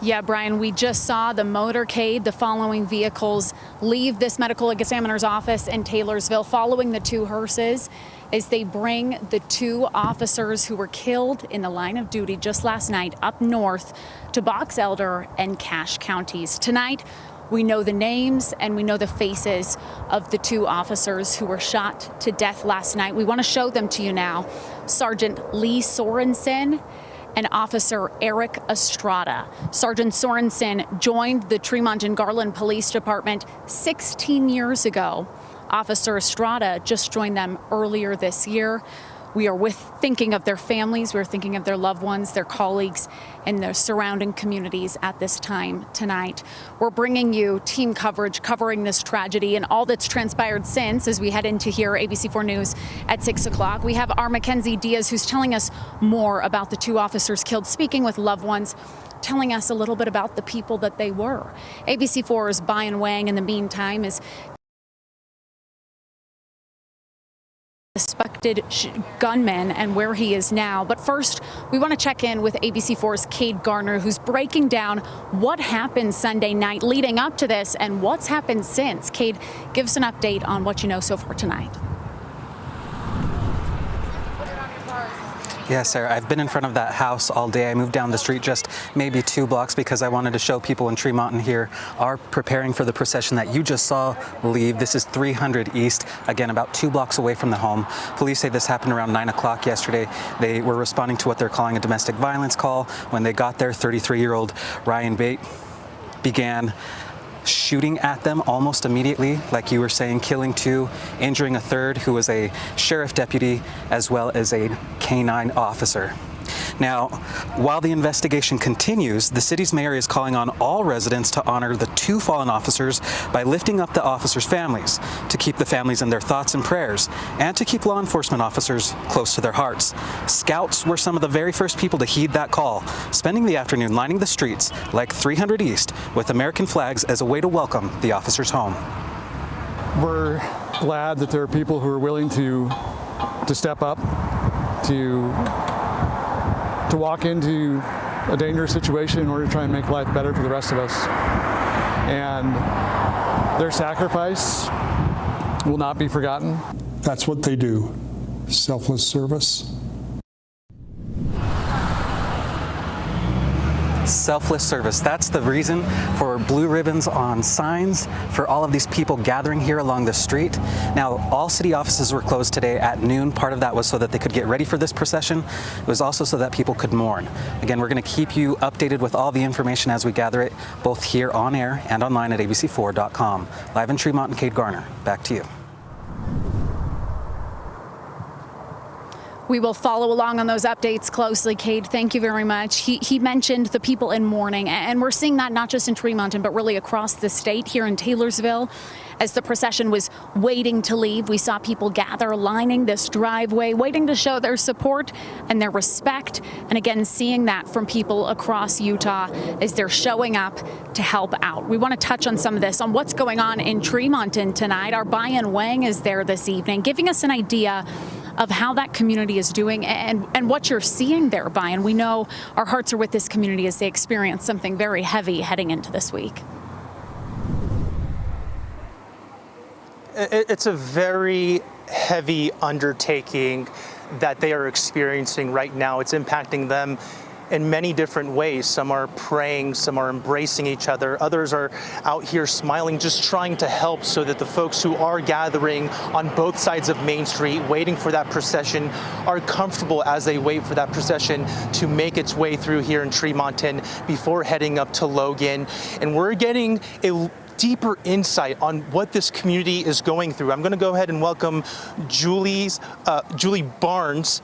Yeah, Brian, we just saw the motorcade, the following vehicles leave this medical examiner's office in Taylorsville, following the two hearses as they bring the two officers who were killed in the line of duty just last night up north to Box Elder and Cache counties. Tonight, we know the names and we know the faces of the two officers who were shot to death last night. We want to show them to you now. Sergeant Lee Sorensen and Officer Eric Estrada. Sergeant Sorensen joined the Tremonton Garland Police Department 16 years ago. Officer Estrada just joined them earlier this year. We are thinking of their families, we're thinking of their loved ones, their colleagues, and their surrounding communities at this time tonight. We're bringing you team coverage covering this tragedy and all that's transpired since as we head into here, ABC4 News at 6 o'clock. We have our Mackenzie Diaz, who's telling us more about the two officers killed, speaking with loved ones, telling us a little bit about the people that they were. ABC4's Brian Wang, in the meantime, is suspected gunman and where he is now. But first, we want to check in with ABC4's Cade Garner, who's breaking down what happened Sunday night leading up to this and what's happened since. Cade, give us an update on what you know so far tonight. Yes, Sarah, I've been in front of that house all day. I moved down the street just maybe 2 blocks because I wanted to show people in Tremonton here are preparing for the procession that you just saw leave. This is 300 East, again, about 2 blocks away from the home. Police say this happened around 9 o'clock yesterday. They were responding to what they're calling a domestic violence call. When they got there, 33-year-old Ryan Bate began shooting at them almost immediately, like you were saying, killing 2, injuring a 3rd who was a sheriff deputy as well as a canine officer. Now, while the investigation continues, the city's mayor is calling on all residents to honor the 2 fallen officers by lifting up the officers' families, to keep the families in their thoughts and prayers, and to keep law enforcement officers close to their hearts. Scouts were some of the very first people to heed that call, spending the afternoon lining the streets like 300 East with American flags as a way to welcome the officers home. We're glad that there are people who are willing to step up, to walk into a dangerous situation in order to try and make life better for the rest of us. And their sacrifice will not be forgotten. That's what they do, selfless service. Selfless service. That's the reason for blue ribbons on signs for all of these people gathering here along the street. Now, all city offices were closed today at noon. Part of that was so that they could get ready for this procession. It was also so that people could mourn. Again, we're going to keep you updated with all the information as we gather it, both here on air and online at abc4.com. Live in Tremonton, Cade Garner, back to you. We will follow along on those updates closely, Cade. Thank you very much. He mentioned the people in mourning, and we're seeing that not just in Tremonton, but really across the state here in Taylorsville. As the procession was waiting to leave, we saw people gather, lining this driveway, waiting to show their support and their respect. And again, seeing that from people across Utah as they're showing up to help out. We want to touch on some of this, on what's going on in Tremonton tonight. Our Brian Wang is there this evening, giving us an idea of how that community is doing and what you're seeing there, Brian. We know our hearts are with this community as they experience something very heavy heading into this week. It's a very heavy undertaking that they are experiencing right now. It's impacting them in many different ways. Some are praying, some are embracing each other, others are out here smiling, just trying to help so that the folks who are gathering on both sides of Main Street, waiting for that procession, are comfortable as they wait for that procession to make its way through here in Tremonton before heading up to Logan. And we're getting a deeper insight on what this community is going through. I'm going to go ahead and welcome Julie Barnes.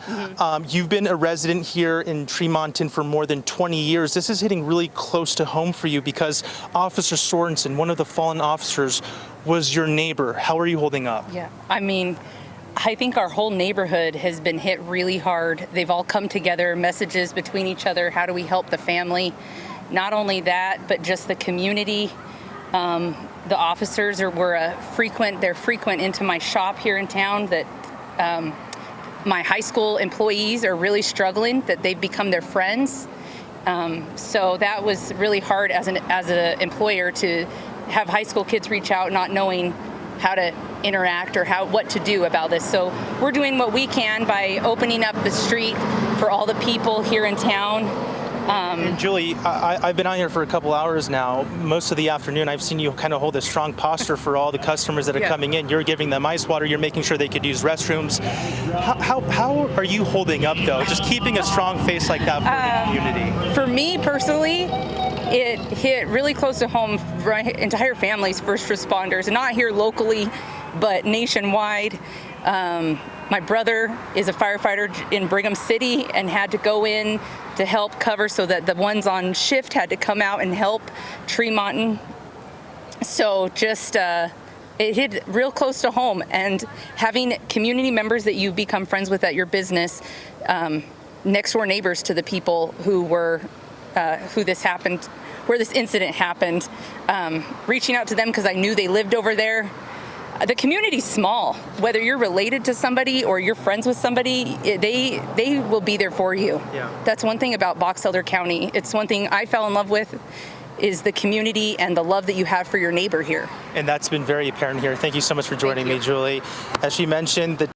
You've been a resident here in Tremonton for more than 20 years. This is hitting really close to home for you because Officer Sorensen, one of the fallen officers, was your neighbor. How are you holding up? Yeah, I mean, I think our whole neighborhood has been hit really hard. They've all come together, messages between each other. How do we help the family? Not only that, but just the community. The officers were frequent into my shop here in town, that my high school employees are really struggling, that they've become their friends. So that was really hard as an employer to have high school kids reach out not knowing how to interact or what to do about this. So we're doing what we can by opening up the street for all the people here in town. And Julie, I've been out here for a couple hours now. Most of the afternoon, I've seen you kind of hold a strong posture for all the customers that are coming in. You're giving them ice water. You're making sure they could use restrooms. How are you holding up, though? Just keeping a strong face like that for the community. For me personally, it hit really close to home for my entire family's first responders, and not here locally, but nationwide. My brother is a firefighter in Brigham City and had to go in to help cover, so that the ones on shift had to come out and help Tremonton. So just it hit real close to home, and having community members that you become friends with at your business, next door neighbors to the people who were who this happened, where this incident happened, reaching out to them because I knew they lived over there. The community's small. Whether you're related to somebody or you're friends with somebody, they will be there for you. Yeah. That's one thing about Box Elder County. It's one thing I fell in love with, is the community and the love that you have for your neighbor here. And that's been very apparent here. Thank you so much for joining me, Julie. As she mentioned, the